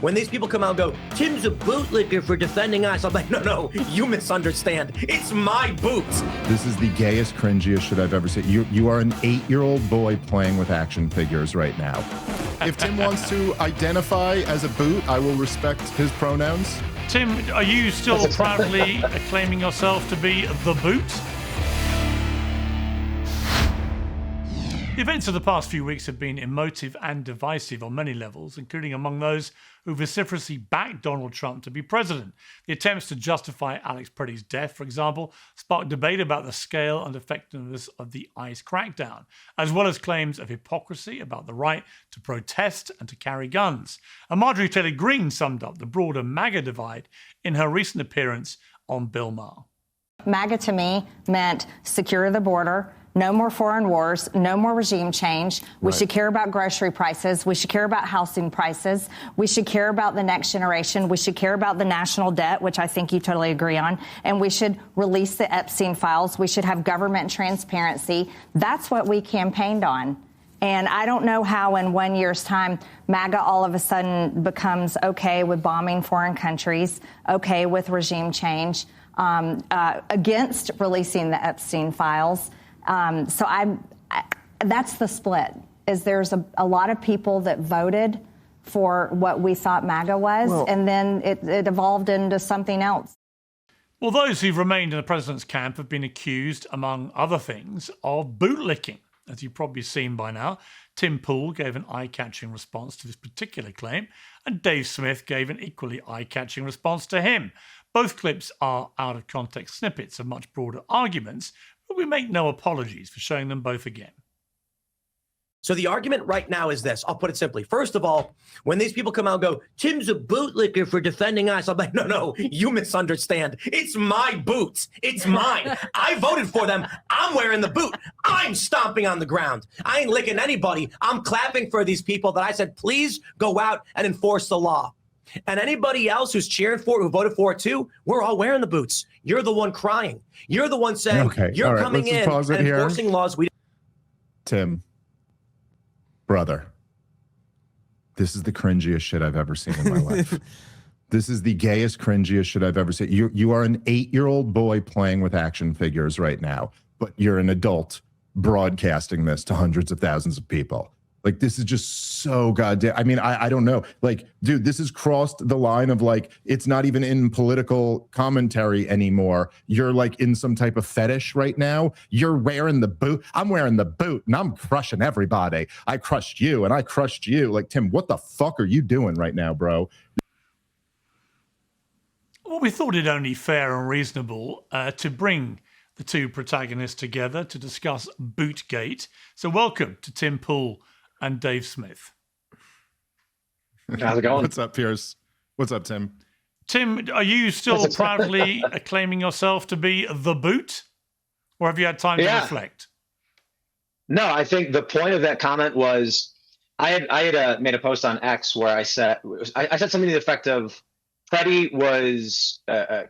When these people come out and go, Tim's a bootlicker for defending us, I'm like, no, you misunderstand. It's my boots. This is the gayest, cringiest shit I've ever seen. You are an 8-year-old boy playing with action figures right now. If Tim wants to identify as a boot, I will respect his pronouns. Tim, are you still proudly claiming yourself to be the boot? The events of the past few weeks have been emotive and divisive on many levels, including among those who vociferously backed Donald Trump to be president. The attempts to justify Alex Pretti's death, for example, sparked debate about the scale and effectiveness of the ICE crackdown, as well as claims of hypocrisy about the right to protest and to carry guns. And Marjorie Taylor Greene summed up the broader MAGA divide in her recent appearance on Bill Maher. MAGA to me meant secure the border, no more foreign wars, no more regime change. We should care about grocery prices. We should care about housing prices. We should care about the next generation. We should care about the national debt, which I think you totally agree on. And we should release the Epstein files. We should have government transparency. That's what we campaigned on. And I don't know how in 1 year's time MAGA all of a sudden becomes okay with bombing foreign countries, okay with regime change, against releasing the Epstein files. That's the split, is there's a lot of people that voted for what we thought MAGA was, and then it evolved into something else. Well, those who've remained in the president's camp have been accused, among other things, of bootlicking. As you've probably seen by now, Tim Pool gave an eye-catching response to this particular claim, and Dave Smith gave an equally eye-catching response to him. Both clips are out-of-context snippets of much broader arguments, but we make no apologies for showing them both again. So the argument right now is this. I'll put it simply. First of all, when these people come out and go, Tim's a bootlicker for defending us, I'm like, no, you misunderstand. It's my boots. It's mine. I voted for them. I'm wearing the boot. I'm stomping on the ground. I ain't licking anybody. I'm clapping for these people that I said, please go out and enforce the law. And anybody else who's cheering for it, who voted for it too, we're all wearing the boots. You're the one crying. You're the one saying, you're coming in and enforcing laws. Tim, brother, this is the cringiest shit I've ever seen in my life. This is the gayest, cringiest shit I've ever seen. You are an 8-year-old boy playing with action figures right now, but you're an adult broadcasting this to hundreds of thousands of people. Like, this is just so goddamn, I mean, I don't know. Like, dude, this has crossed the line of, like, it's not even in political commentary anymore. You're, like, in some type of fetish right now. You're wearing the boot. I'm wearing the boot, and I'm crushing everybody. I crushed you, and I crushed you. Like, Tim, what the fuck are you doing right now, bro? Well, we thought it only fair and reasonable to bring the two protagonists together to discuss Bootgate. So welcome to Tim Pool and Dave Smith. How's it going? What's up, Piers? What's up, Tim? Tim, are you still proudly claiming yourself to be the boot? Or have you had time to reflect? No, I think the point of that comment was I had made a post on X where I said something to the effect of Pretti was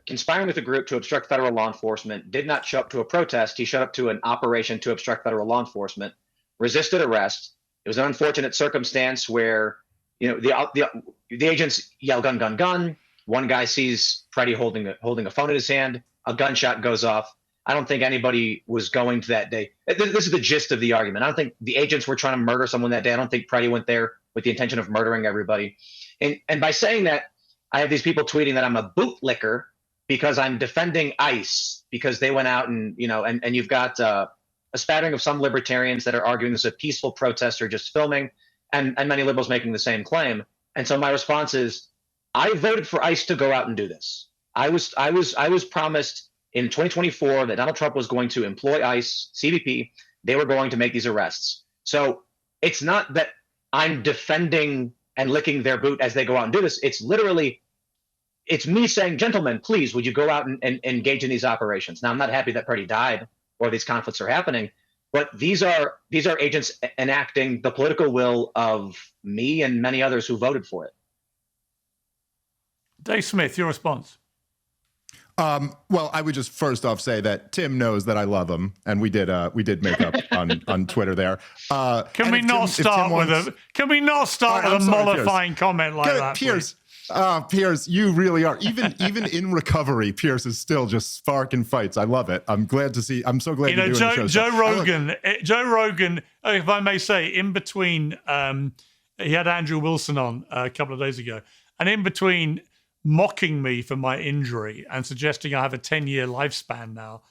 conspiring with a group to obstruct federal law enforcement, did not show up to a protest. He showed up to an operation to obstruct federal law enforcement, resisted arrest. It was an unfortunate circumstance where, the agents yell gun, gun, gun. One guy sees Pretti holding a phone in his hand. A gunshot goes off. I don't think anybody was going to that day. This is the gist of the argument. I don't think the agents were trying to murder someone that day. I don't think Pretti went there with the intention of murdering everybody. And by saying that, I have these people tweeting that I'm a bootlicker because I'm defending ICE because they went out and you've got a spattering of some libertarians that are arguing this is a peaceful protest or just filming, and many liberals making the same claim. And so my response is, I voted for ICE to go out and do this. I was promised in 2024 that Donald Trump was going to employ ICE, CBP. They were going to make these arrests. So it's not that I'm defending and licking their boot as they go out and do this. It's literally, it's me saying, gentlemen, please, would you go out and engage in these operations? Now, I'm not happy that Pretti died or these conflicts are happening, but these are agents enacting the political will of me and many others who voted for it. Dave Smith, your response. Well, I would just first off say that Tim knows that I love him, and we did make up on Twitter there. Can we not start with a mollifying comment like that, Piers? Piers, you really are. Even in recovery, Piers is still just sparking fights. I love it. I'm so glad you're doing the show. Joe Rogan, if I may say, in between, he had Andrew Wilson on a couple of days ago, and in between mocking me for my injury and suggesting I have a 10-year lifespan now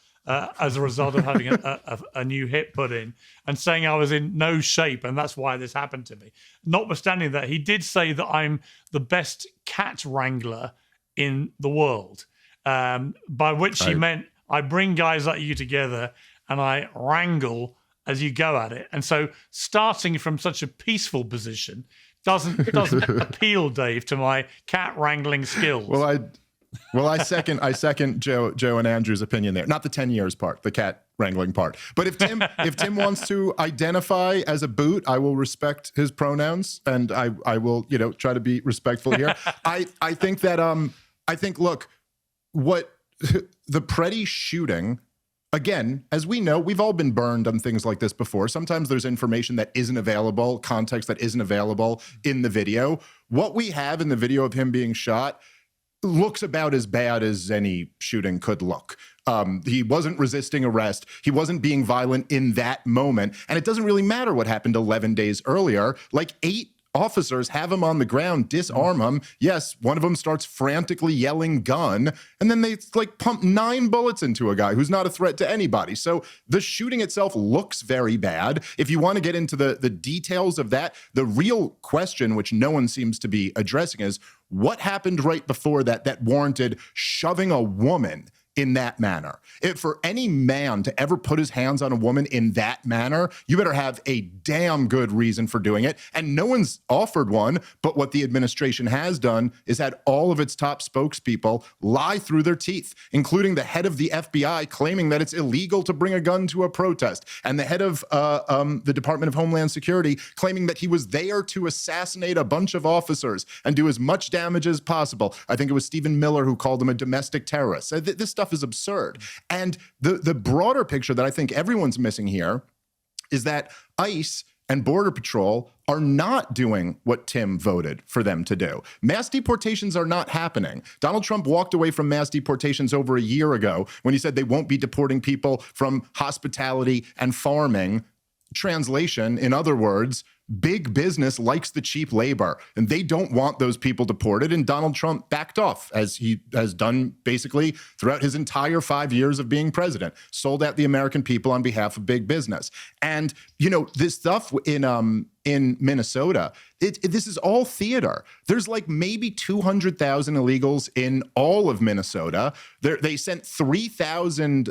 as a result of having a new hip put in, and saying I was in no shape and that's why this happened to me. Notwithstanding that, he did say that I'm the best cat wrangler in the world, by which he meant I bring guys like you together and I wrangle as you go at it. And so starting from such a peaceful position doesn't appeal, Dave, to my cat wrangling skills. Well, I second Joe and Andrew's opinion there. Not the 10 years part, the cat wrangling part. But if Tim wants to identify as a boot, I will respect his pronouns, and I will try to be respectful here. I think look, what the Pretti shooting. Again, as we know, we've all been burned on things like this before. Sometimes there's information that isn't available, context that isn't available in the video. What we have in the video of him being shot looks about as bad as any shooting could look. He wasn't resisting arrest. He wasn't being violent in that moment. And it doesn't really matter what happened 11 days earlier. Like 8 officers have him on the ground, disarm him. Yes, one of them starts frantically yelling gun, and then they pump 9 bullets into a guy who's not a threat to anybody. So the shooting itself looks very bad. If you want to get into the details of that, the real question, which no one seems to be addressing, is what happened right before that warranted shoving a woman in that manner. For any man to ever put his hands on a woman in that manner, you better have a damn good reason for doing it. And no one's offered one, but what the administration has done is had all of its top spokespeople lie through their teeth, including the head of the FBI claiming that it's illegal to bring a gun to a protest, and the head of the Department of Homeland Security claiming that he was there to assassinate a bunch of officers and do as much damage as possible. I think it was Stephen Miller who called him a domestic terrorist. This stuff is absurd. And the broader picture that I think everyone's missing here is that ICE and Border Patrol are not doing what Tim voted for them to do. Mass deportations are not happening. Donald Trump walked away from mass deportations over a year ago when he said they won't be deporting people from hospitality and farming. Translation, in other words, big business likes the cheap labor, and they don't want those people deported. And Donald Trump backed off, as he has done basically throughout his entire 5 years of being president, sold out the American people on behalf of big business. And, this stuff in Minnesota, this is all theater. There's maybe 200,000 illegals in all of Minnesota. They sent 3,000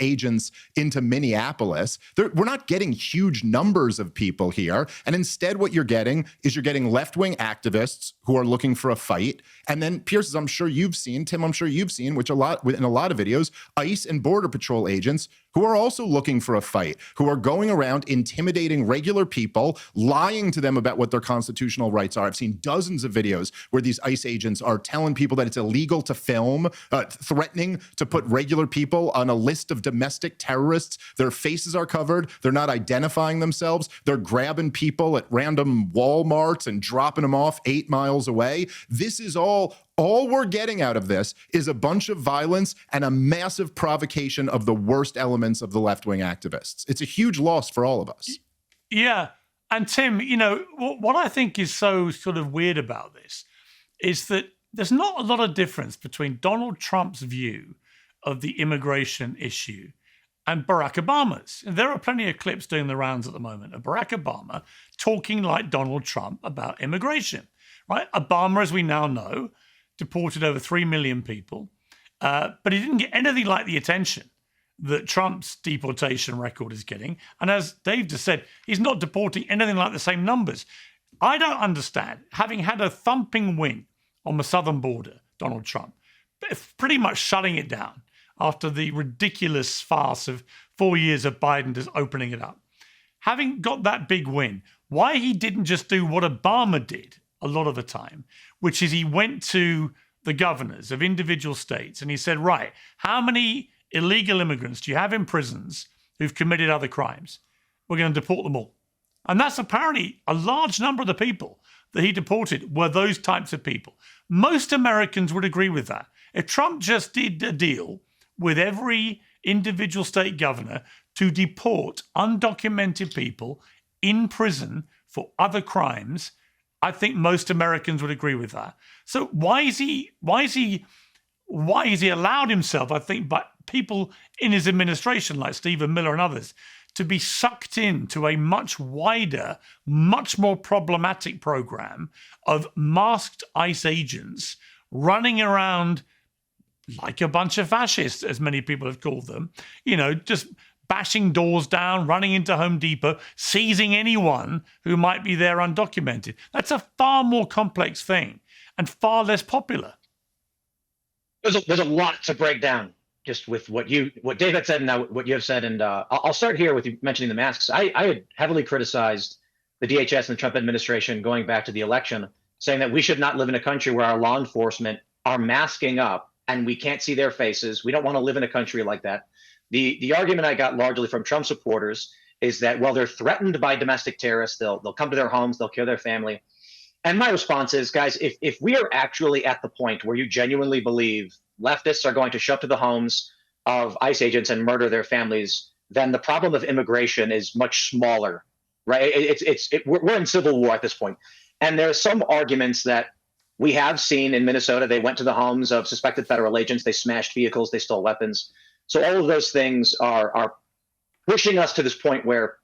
agents into Minneapolis. We're not getting huge numbers of people here. And instead what you're getting left-wing activists who are looking for a fight. And then Piers, I'm sure you've seen, Tim, I'm sure you've seen, in a lot of videos, ICE and Border Patrol agents who are also looking for a fight, who are going around intimidating regular people, lying to them about what their constitutional rights are. I've seen dozens of videos where these ICE agents are telling people that it's illegal to film, threatening to put regular people on a list of domestic terrorists. Their faces are covered. They're not identifying themselves. They're grabbing people at random Walmarts and dropping them off 8 miles away. This is all we're getting out of this is a bunch of violence and a massive provocation of the worst elements of the left-wing activists. It's a huge loss for all of us. Yeah. And Tim, what I think is so sort of weird about this is that there's not a lot of difference between Donald Trump's view of the immigration issue and Barack Obama's. And there are plenty of clips doing the rounds at the moment of Barack Obama talking like Donald Trump about immigration, right? Obama, as we now know, deported over 3 million people, but he didn't get anything like the attention that Trump's deportation record is getting. And as Dave just said, he's not deporting anything like the same numbers. I don't understand, having had a thumping win on the southern border, Donald Trump, pretty much shutting it down after the ridiculous farce of 4 years of Biden just opening it up. Having got that big win, why he didn't just do what Obama did a lot of the time, which is he went to the governors of individual states, and he said, right, how many illegal immigrants do you have in prisons who've committed other crimes? We're going to deport them all. And that's apparently a large number of the people that he deported were those types of people. Most Americans would agree with that. If Trump just did a deal with every individual state governor to deport undocumented people in prison for other crimes, I think most Americans would agree with that. So why is he allowed himself, I think, by people in his administration like Stephen Miller and others, to be sucked into a much wider, much more problematic program of masked ICE agents running around like a bunch of fascists, as many people have called them, just bashing doors down, running into Home Depot, seizing anyone who might be there undocumented. That's a far more complex thing and far less popular. There's a lot to break down just with what David said and now what you have said. And I'll start here with you mentioning the masks. I had heavily criticized the DHS and the Trump administration going back to the election, saying that we should not live in a country where our law enforcement are masking up and we can't see their faces. We don't want to live in a country like that. The argument I got largely from Trump supporters is that, well, they're threatened by domestic terrorists. They'll come to their homes. They'll kill their family. And my response is, guys, if we are actually at the point where you genuinely believe leftists are going to show up to the homes of ICE agents and murder their families, then the problem of immigration is much smaller, right? We're in civil war at this point. And there are some arguments that we have seen in Minnesota. They went to the homes of suspected federal agents. They smashed vehicles. They stole weapons. So all of those things are pushing us to this point where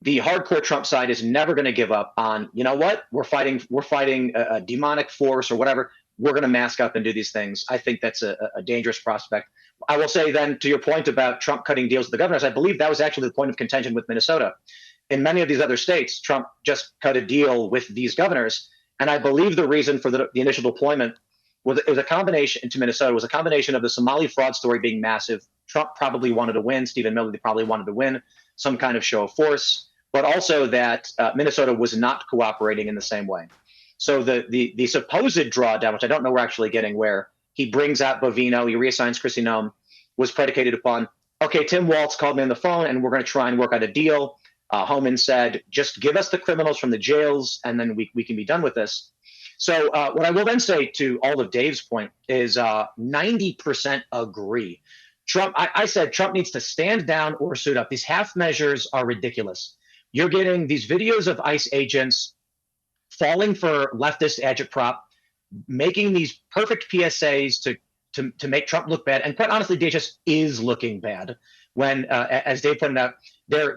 the hardcore Trump side is never going to give up on, you know what, we're fighting a demonic force or whatever. We're going to mask up and do these things. I think that's a dangerous prospect. I will say then, to your point about Trump cutting deals with the governors, I believe that was actually the point of contention with Minnesota. In many of these other states, Trump just cut a deal with these governors. And I believe the reason for the initial deployment was a combination to Minnesota was a combination of the Somali fraud story being massive. Trump probably wanted to win. Stephen Miller probably wanted to win some kind of show of force, but also that Minnesota was not cooperating in the same way. So the supposed drawdown, which I don't know we're actually getting, where he brings out Bovino, he reassigns Kristi Noem, was predicated upon, okay, Tim Walz called me on the phone and we're going to try and work out a deal. Homan said, just give us the criminals from the jails and then we can be done with this. So what I will then say to all of Dave's point is 90% agree. Trump, I said Trump needs to stand down or suit up. These half measures are ridiculous. You're getting these videos of ICE agents falling for leftist agitprop, making these perfect PSAs to make Trump look bad. And quite honestly, DHS is looking bad when, as Dave pointed out,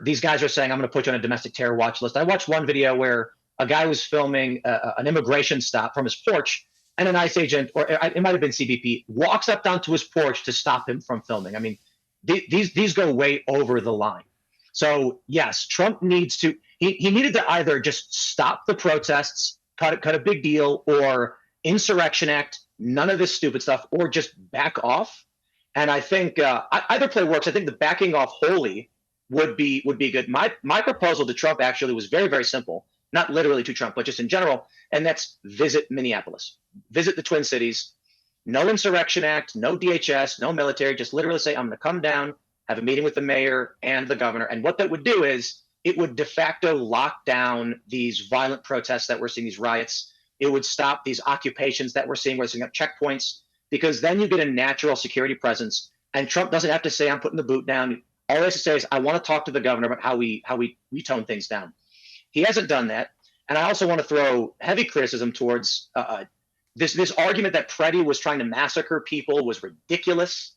these guys are saying, I'm going to put you on a domestic terror watch list. I watched one video where a guy was filming an immigration stop from his porch, and an ICE agent, or it might have been CBP, walks up down to his porch to stop him from filming. I mean, these go way over the line. So yes, Trump needs to. He needed to either just stop the protests, cut a big deal, or Insurrection Act, none of this stupid stuff, or just back off. And I think either play works. I think the backing off wholly would be good. My proposal to Trump actually was very, very simple. Not literally to Trump, but just in general, and that's visit Minneapolis, visit the Twin Cities, no Insurrection Act, no DHS, no military, just literally say, I'm going to come down, have a meeting with the mayor and the governor. And what that would do is it would de facto lock down these violent protests that we're seeing, these riots. It would stop these occupations that we're seeing, where we're seeing checkpoints, because then you get a natural security presence. And Trump doesn't have to say, I'm putting the boot down. All he has to say is, I want to talk to the governor about how we tone things down. He hasn't done that. And I also want to throw heavy criticism towards this argument that Pretti was trying to massacre people was ridiculous.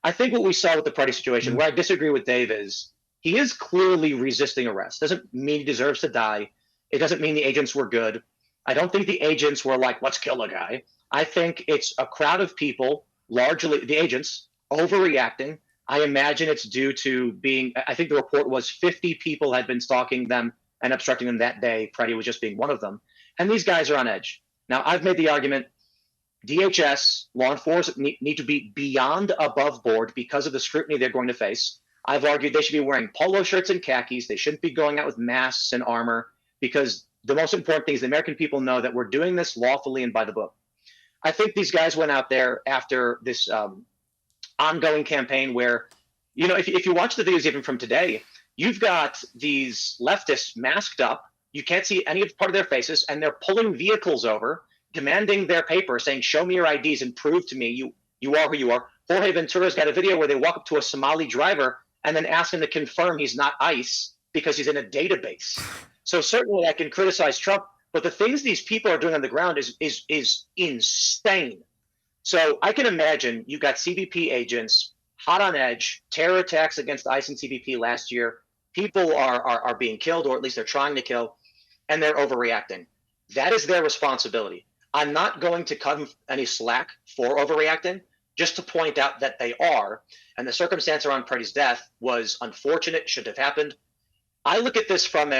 I think what we saw with the Pretti situation, where I disagree with Dave, is he is clearly resisting arrest. Doesn't mean he deserves to die. It doesn't mean the agents were good. I don't think the agents were like, let's kill a guy. I think it's a crowd of people, largely the agents, overreacting. I imagine it's due to being, I think the report was 50 people had been stalking them and obstructing them that day. Pretti was just being one of them. And these guys are on edge. Now, I've made the argument, DHS, law enforcement need to be beyond above board because of the scrutiny they're going to face. I've argued they should be wearing polo shirts and khakis. They shouldn't be going out with masks and armor, because the most important thing is the American people know that we're doing this lawfully and by the book. I think these guys went out there after this ongoing campaign where, if you watch the videos even from today, you've got these leftists masked up. You can't see any of part of their faces, and they're pulling vehicles over, demanding their paper, saying, show me your IDs and prove to me you are who you are. Jorge Ventura's got a video where they walk up to a Somali driver and then ask him to confirm he's not ICE because he's in a database. So certainly I can criticize Trump, but the things these people are doing on the ground is insane. So I can imagine you got CBP agents hot on edge, terror attacks against ICE and CBP last year. People are being killed, or at least they're trying to kill, and they're overreacting. That is their responsibility. I'm not going to cut them any slack for overreacting, just to point out that they are. And the circumstance around Pretti's death was unfortunate, should have happened. I look at this from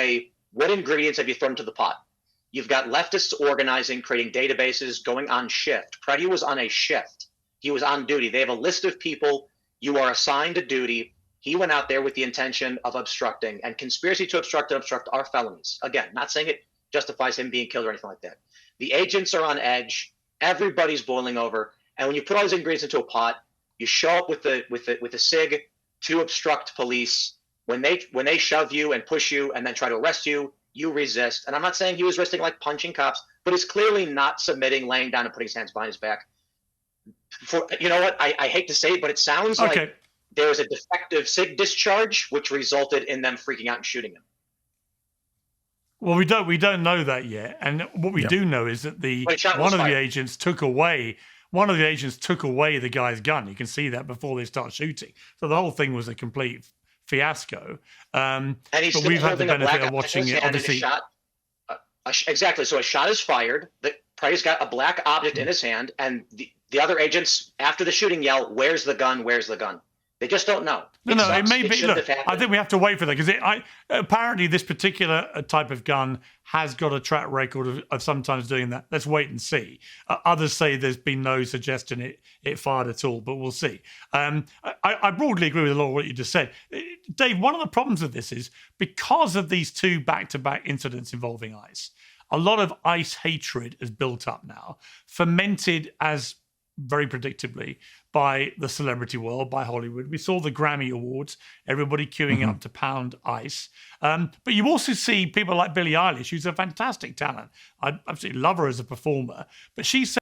what ingredients have you thrown to the pot? You've got leftists organizing, creating databases, going on shift. Pretti was on a shift. He was on duty. They have a list of people. You are assigned a duty. He went out there with the intention of obstructing, and conspiracy to obstruct and obstruct are felonies. Again, not saying it justifies him being killed or anything like that. The agents are on edge. Everybody's boiling over. And when you put all those ingredients into a pot, you show up with a SIG to obstruct police. When they shove you and push you and then try to arrest you, you resist. And I'm not saying he was resisting like punching cops, but he's clearly not submitting, laying down, and putting his hands behind his back. You know what? I hate to say it, but it sounds like there was a defective SIG discharge, which resulted in them freaking out and shooting him. Well, we don't know that yet. And what we do know is that one of the agents took away the guy's gun. You can see that before they start shooting. So the whole thing was a complete fiasco. And but we've had the benefit of watching it, obviously. Exactly. So a shot is fired. Pretti's got a black object in his hand, and the other agents, after the shooting, yell, "Where's the gun? Where's the gun?" They just don't know. It may be. Look, I think we have to wait for that, because apparently this particular type of gun has got a track record of sometimes doing that. Let's wait and see. Others say there's been no suggestion it fired at all, but we'll see. I broadly agree with a lot of what you just said. Dave, one of the problems with this is because of these two back-to-back incidents involving ICE, a lot of ICE hatred is built up now, fermented as very predictably by the celebrity world, by Hollywood. We saw the Grammy Awards, everybody queuing up to pound ICE. But you also see people like Billie Eilish, who's a fantastic talent. I absolutely love her as a performer. But she said,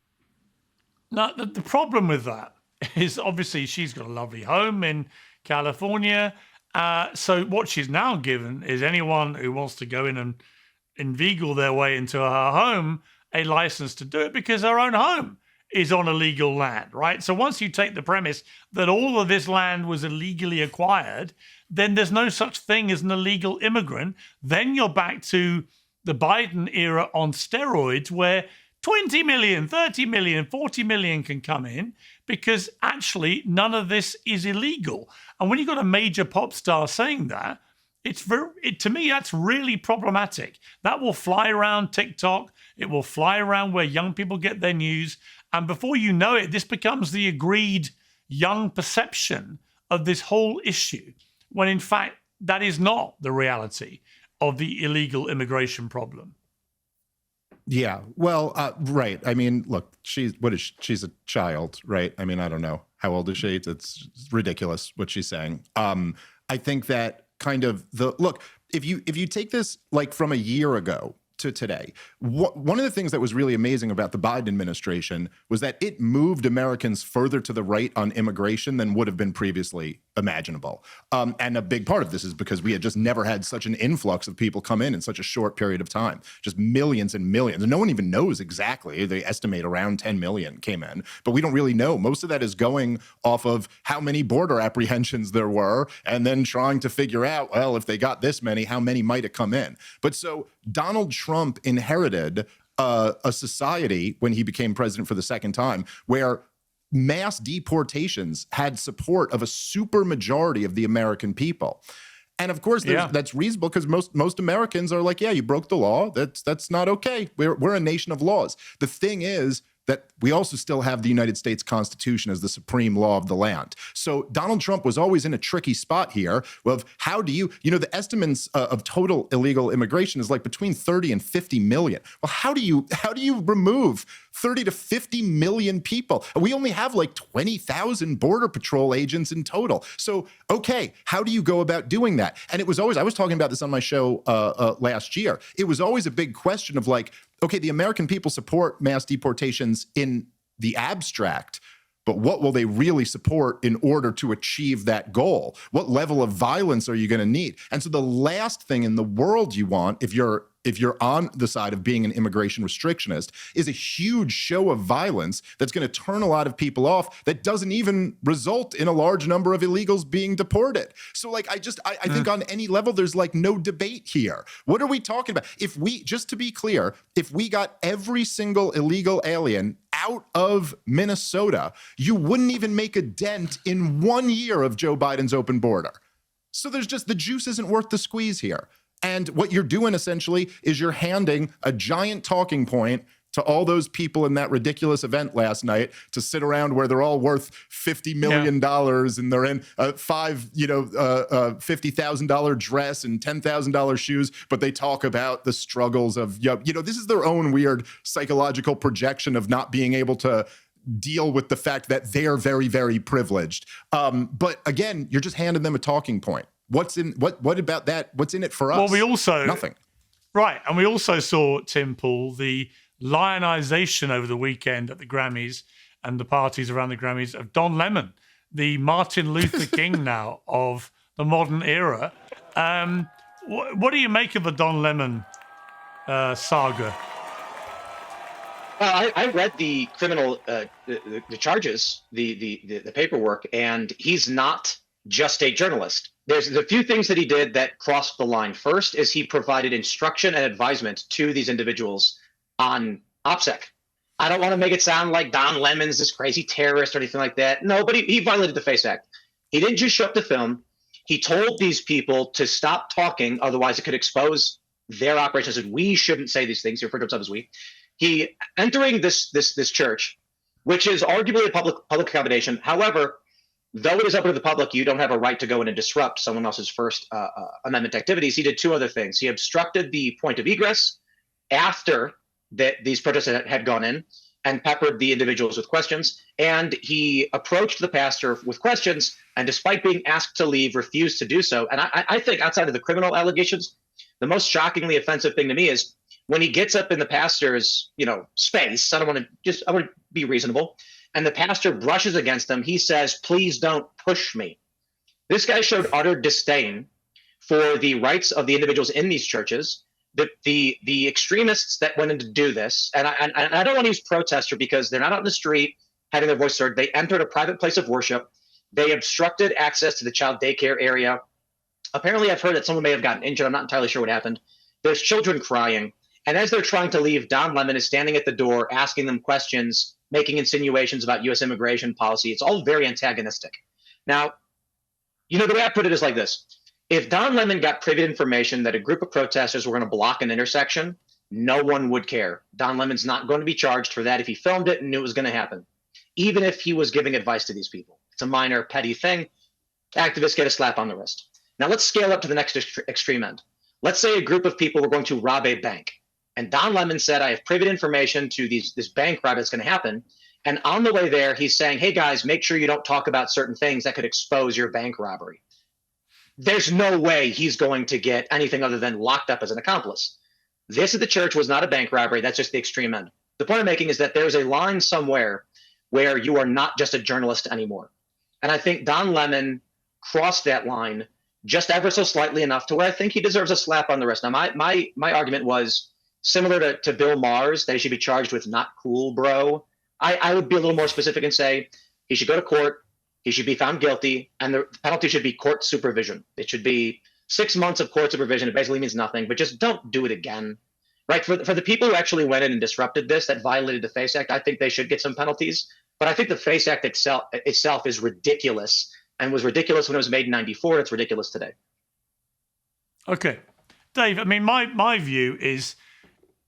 now, the problem with that is obviously she's got a lovely home in California. So what she's now given is anyone who wants to go in and inveigle their way into her home a license to do it, because her own home is on illegal land, right? So once you take the premise that all of this land was illegally acquired, then there's no such thing as an illegal immigrant. Then you're back to the Biden era on steroids, where 20 million, 30 million, 40 million can come in, because actually none of this is illegal. And when you've got a major pop star saying that, to me, that's really problematic. That will fly around TikTok. It will fly around where young people get their news. And before you know it, this becomes the agreed young perception of this whole issue, when in fact, that is not the reality of the illegal immigration problem. Yeah, well, right. I mean, look, she's a child, right? I mean, I don't know. How old is she? It's ridiculous what she's saying. I think that kind of look, if you take this like from a year ago to today, one of the things that was really amazing about the Biden administration was that it moved Americans further to the right on immigration than would have been previously imaginable. And a big part of this is because we had just never had such an influx of people come in such a short period of time, just millions and millions. And no one even knows exactly. They estimate around 10 million came in, but we don't really know. Most of that is going off of how many border apprehensions there were, and then trying to figure out, well, if they got this many, how many might have come in? But so Donald Trump inherited a society when he became president for the second time where mass deportations had support of a super majority of the American people. And of course, that's reasonable, because most Americans are like, yeah, you broke the law. That's not okay. We're a nation of laws. The thing is, that we also still have the United States Constitution as the supreme law of the land. So Donald Trump was always in a tricky spot here of how do you, the estimates of total illegal immigration is like between 30 and 50 million. Well, how do you remove 30 to 50 million people? We only have like 20,000 Border Patrol agents in total. So, okay, how do you go about doing that? And it was always, I was talking about this on my show last year. It was always a big question of like, okay, the American people support mass deportations in the abstract, but what will they really support in order to achieve that goal? What level of violence are you going to need? And so the last thing in the world you want, if you're on the side of being an immigration restrictionist, is a huge show of violence that's going to turn a lot of people off that doesn't even result in a large number of illegals being deported. So like, I think on any level, there's like no debate here. What are we talking about? Just to be clear, if we got every single illegal alien out of Minnesota, you wouldn't even make a dent in 1 year of Joe Biden's open border. So there's just, the juice isn't worth the squeeze here. And what you're doing essentially is you're handing a giant talking point to all those people in that ridiculous event last night to sit around where they're all worth $50 million and they're in a $50,000 dress and $10,000 shoes, but they talk about the struggles of, this is their own weird psychological projection of not being able to deal with the fact that they're very, very privileged. But again, you're just handing them a talking point. What about that? What's in it for us? Well, we also nothing. Right. And we also saw, Tim Pool, the lionization over the weekend at the Grammys and the parties around the Grammys of Don Lemon, the Martin Luther King now of the modern era. What do you make of the Don Lemon saga? Well, I read the criminal the charges, the paperwork, and he's not just a journalist. There's a few things that he did that crossed the line. First is he provided instruction and advisement to these individuals on OPSEC. I don't want to make it sound like Don Lemon's this crazy terrorist or anything like that. No, but he violated the FACE Act. He didn't just show up to film. He told these people to stop talking, otherwise it could expose their operations. And we shouldn't say these things. He referred to himself as we. He entering this church, which is arguably a public accommodation. However, though it is open to the public, you don't have a right to go in and disrupt someone else's First Amendment activities. He did two other things. He obstructed the point of egress after these protests had gone in and peppered the individuals with questions. And he approached the pastor with questions, and despite being asked to leave, refused to do so. And I think outside of the criminal allegations, the most shockingly offensive thing to me is when he gets up in the pastor's, space. I want to be reasonable. And the pastor brushes against him. He says, "Please don't push me." This guy showed utter disdain for the rights of the individuals in these churches. The extremists that went in to do this, and I don't want to use protester because they're not out in the street having their voice heard. They entered a private place of worship. They obstructed access to the child daycare area. Apparently, I've heard that someone may have gotten injured. I'm not entirely sure what happened. There's children crying. And as they're trying to leave, Don Lemon is standing at the door asking them questions, making insinuations about U.S. immigration policy. It's all very antagonistic. Now, the way I put it is like this. If Don Lemon got privy information that a group of protesters were going to block an intersection, no one would care. Don Lemon's not going to be charged for that if he filmed it and knew it was going to happen, even if he was giving advice to these people. It's a minor, petty thing. Activists get a slap on the wrist. Now, let's scale up to the next extreme end. Let's say a group of people were going to rob a bank. And Don Lemon said, "I have privy information to this bank robbery that's going to happen." And on the way there, he's saying, "Hey, guys, make sure you don't talk about certain things that could expose your bank robbery." There's no way he's going to get anything other than locked up as an accomplice. This at the church was not a bank robbery. That's just the extreme end. The point I'm making is that there's a line somewhere where you are not just a journalist anymore. And I think Don Lemon crossed that line just ever so slightly enough to where I think he deserves a slap on the wrist. Now, my argument was similar to Bill Maher's, that he should be charged with "not cool, bro." I would be a little more specific and say he should go to court, he should be found guilty, and the penalty should be court supervision. It should be 6 months of court supervision. It basically means nothing, but just don't do it again. Right? For the people who actually went in and disrupted this, that violated the FACE Act, I think they should get some penalties. But I think the FACE Act itself is ridiculous, and was ridiculous when it was made in '94. It's ridiculous today. Okay. Dave, I mean, my view is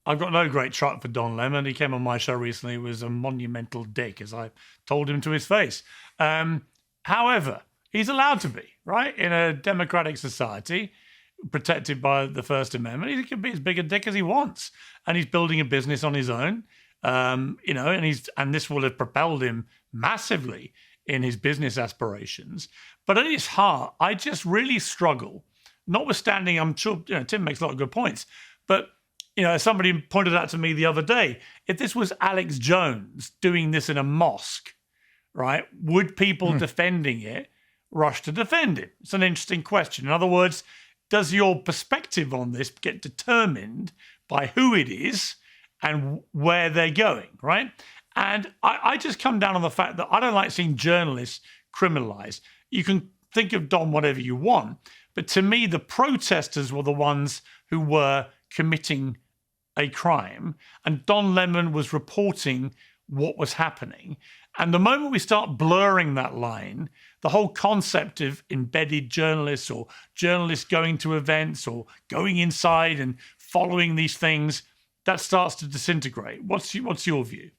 I've got no great truck for Don Lemon. He came on my show recently. He was a monumental dick, as I told him to his face. However, he's allowed to be, right? In a democratic society, protected by the First Amendment, he can be as big a dick as he wants. And he's building a business on his own, and this will have propelled him massively in his business aspirations. But at his heart, I just really struggle, notwithstanding, I'm sure, Tim makes a lot of good points, but somebody pointed out to me the other day, if this was Alex Jones doing this in a mosque, right, would people defending it rush to defend it? It's an interesting question. In other words, does your perspective on this get determined by who it is and where they're going, right? And I just come down on the fact that I don't like seeing journalists criminalized. You can think of Don whatever you want, but to me, the protesters were the ones who were committing a crime, and Don Lemon was reporting what was happening. And the moment we start blurring that line, the whole concept of embedded journalists or journalists going to events or going inside and following these things, that starts to disintegrate. What's your view?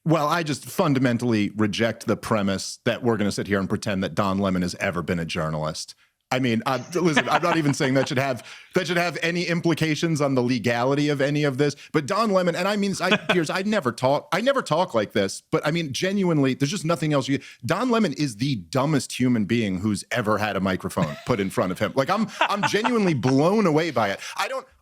Well, I just fundamentally reject the premise that we're going to sit here and pretend that Don Lemon has ever been a journalist. I mean, listen, I'm not even saying that should have any implications on the legality of any of this. But Don Lemon, and I mean, Piers, I never talk like this. But I mean, genuinely, there's just nothing else. Don Lemon is the dumbest human being who's ever had a microphone put in front of him. Like, I'm genuinely blown away by it.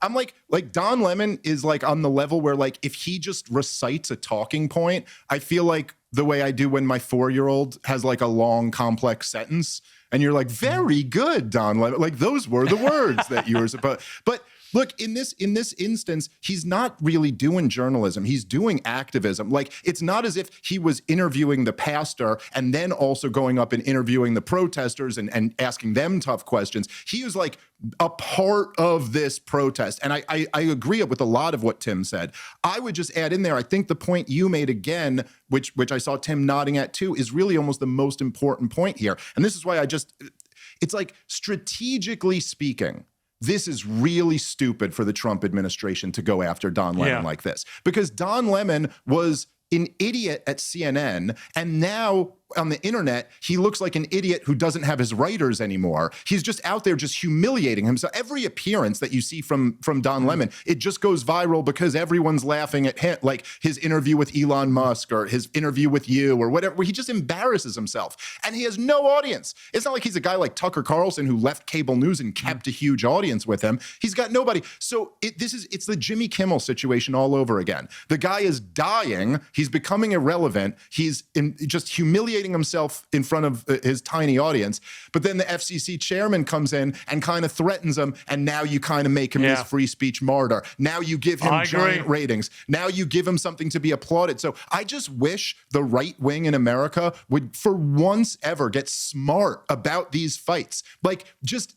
I'm like Don Lemon is like on the level where, like, if he just recites a talking point, I feel like the way I do when my 4-year-old has like a long, complex sentence. And you're like, very good, Don Lemon. Like, those were the words that you were supposed. But look, in this instance, he's not really doing journalism. He's doing activism. Like, it's not as if he was interviewing the pastor and then also going up and interviewing the protesters and asking them tough questions. He was like a part of this protest. And I agree with a lot of what Tim said. I would just add in there, I think the point you made again, which I saw Tim nodding at too, is really almost the most important point here. And this is why it's like, strategically speaking, this is really stupid for the Trump administration to go after Don Lemon like this, because Don Lemon was an idiot at CNN, and now on the internet, he looks like an idiot who doesn't have his writers anymore. He's just out there just humiliating himself. Every appearance that you see from Don Lemon, it just goes viral because everyone's laughing at him, like his interview with Elon Musk or his interview with you or whatever, where he just embarrasses himself. And he has no audience. It's not like he's a guy like Tucker Carlson who left cable news and kept a huge audience with him. He's got nobody. So it's the Jimmy Kimmel situation all over again. The guy is dying. He's becoming irrelevant. He's just humiliating himself in front of his tiny audience. But then the FCC chairman comes in and kind of threatens him, and now you kind of make him this free speech martyr. Now you give him giant ratings. Now you give him something to be applauded. So I just wish the right wing in America would, for once ever, get smart about these fights. Like, just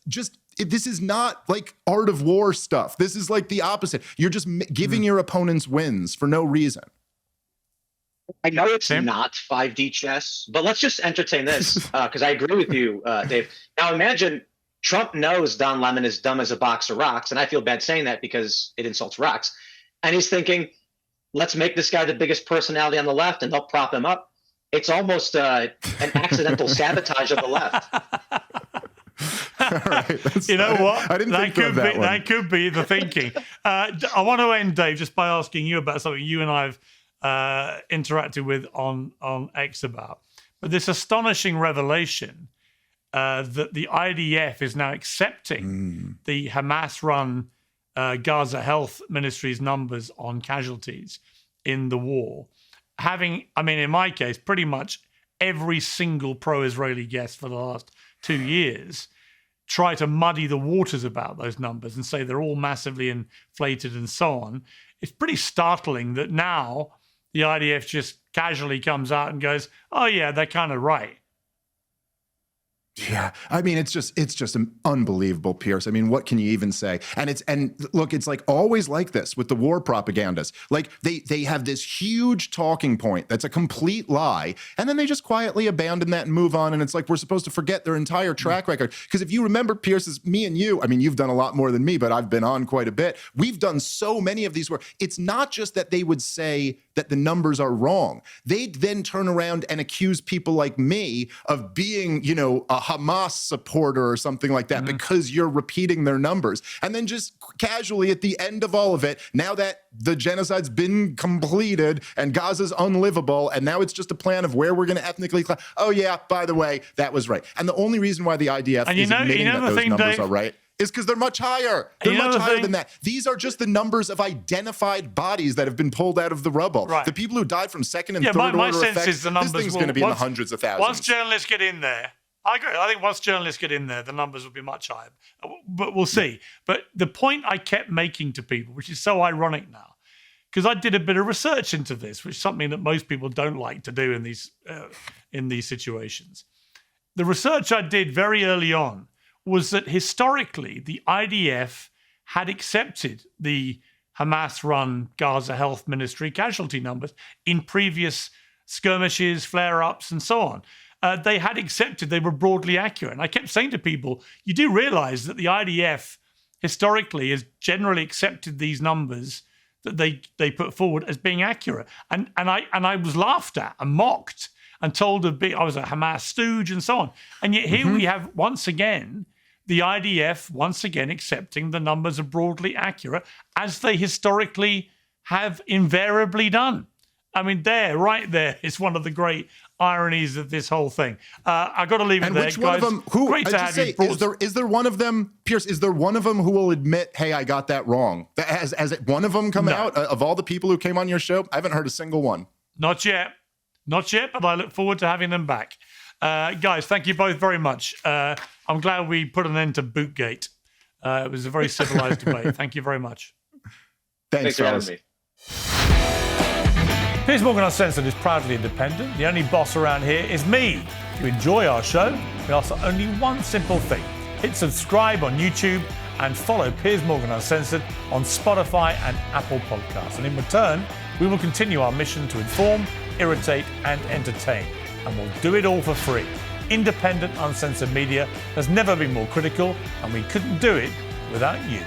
this is not like art of war stuff. This is like the opposite. You're just giving your opponents wins for no reason. I know it's not 5D chess, but let's just entertain this because I agree with you, Dave. Now imagine Trump knows Don Lemon is dumb as a box of rocks, and I feel bad saying that because it insults rocks. And he's thinking, let's make this guy the biggest personality on the left, and they'll prop him up. It's almost an accidental sabotage of the left. Right, you know what? I didn't think of that one. That could be the thinking. I want to end, Dave, just by asking you about something you and I've interacted with on X about. But this astonishing revelation that the IDF is now accepting the Hamas-run Gaza Health Ministry's numbers on casualties in the war. In my case, pretty much every single pro-Israeli guest for the last 2 years try to muddy the waters about those numbers and say they're all massively inflated and so on. It's pretty startling that now the IDF just casually comes out and goes, oh, yeah, they're kind of right. Yeah, I mean, it's just unbelievable, Piers. I mean, what can you even say? And look, it's like always like this with the war propagandists. Like they have this huge talking point that's a complete lie, and then they just quietly abandon that and move on. And it's like we're supposed to forget their entire track record. Because if you remember, Piers, is me and you. I mean, you've done a lot more than me, but I've been on quite a bit. We've done so many of these where it's not just that they would say that the numbers are wrong. They'd then turn around and accuse people like me of being, you know, a Hamas supporter or something like that because you're repeating their numbers. And then just casually at the end of all of it, now that the genocide's been completed and Gaza's unlivable, and now it's just a plan of where we're going to ethnically cleanse. Oh yeah, by the way, that was right. And the only reason why the IDF is admitting that those numbers are right is because they're much higher. They're much higher than that. These are just the numbers of identified bodies that have been pulled out of the rubble. Right. The people who died from second and third order effects, is the numbers, this thing's going to be in the hundreds of thousands. Once journalists get in there, I agree. I think once journalists get in there, the numbers will be much higher. But we'll see. But the point I kept making to people, which is so ironic now, because I did a bit of research into this, which is something that most people don't like to do in these situations. The research I did very early on was that historically the IDF had accepted the Hamas-run Gaza Health Ministry casualty numbers in previous skirmishes, flare-ups, and so on. They had accepted they were broadly accurate. And I kept saying to people, you do realize that the IDF historically has generally accepted these numbers that they put forward as being accurate. And I was laughed at and mocked and told I was a Hamas stooge and so on. And yet here we have, once again, the IDF once again accepting the numbers are broadly accurate, as they historically have invariably done. I mean, right there is one of the great ironies of this whole thing. I got to leave it there, guys. One of them? Great to have you. Is there one of them, Piers? Is there one of them who will admit, "Hey, I got that wrong"? Has one of them come out of all the people who came on your show? I haven't heard a single one. Not yet, but I look forward to having them back. Guys, thank you both very much. I'm glad we put an end to Bootgate. It was a very civilized debate. Thank you very much. Thanks for having me. Piers Morgan Uncensored is proudly independent. The only boss around here is me. If you enjoy our show, we ask for only one simple thing. Hit subscribe on YouTube and follow Piers Morgan Uncensored on Spotify and Apple Podcasts. And in return, we will continue our mission to inform, irritate, and entertain. And we'll do it all for free. Independent, uncensored media has never been more critical, and we couldn't do it without you.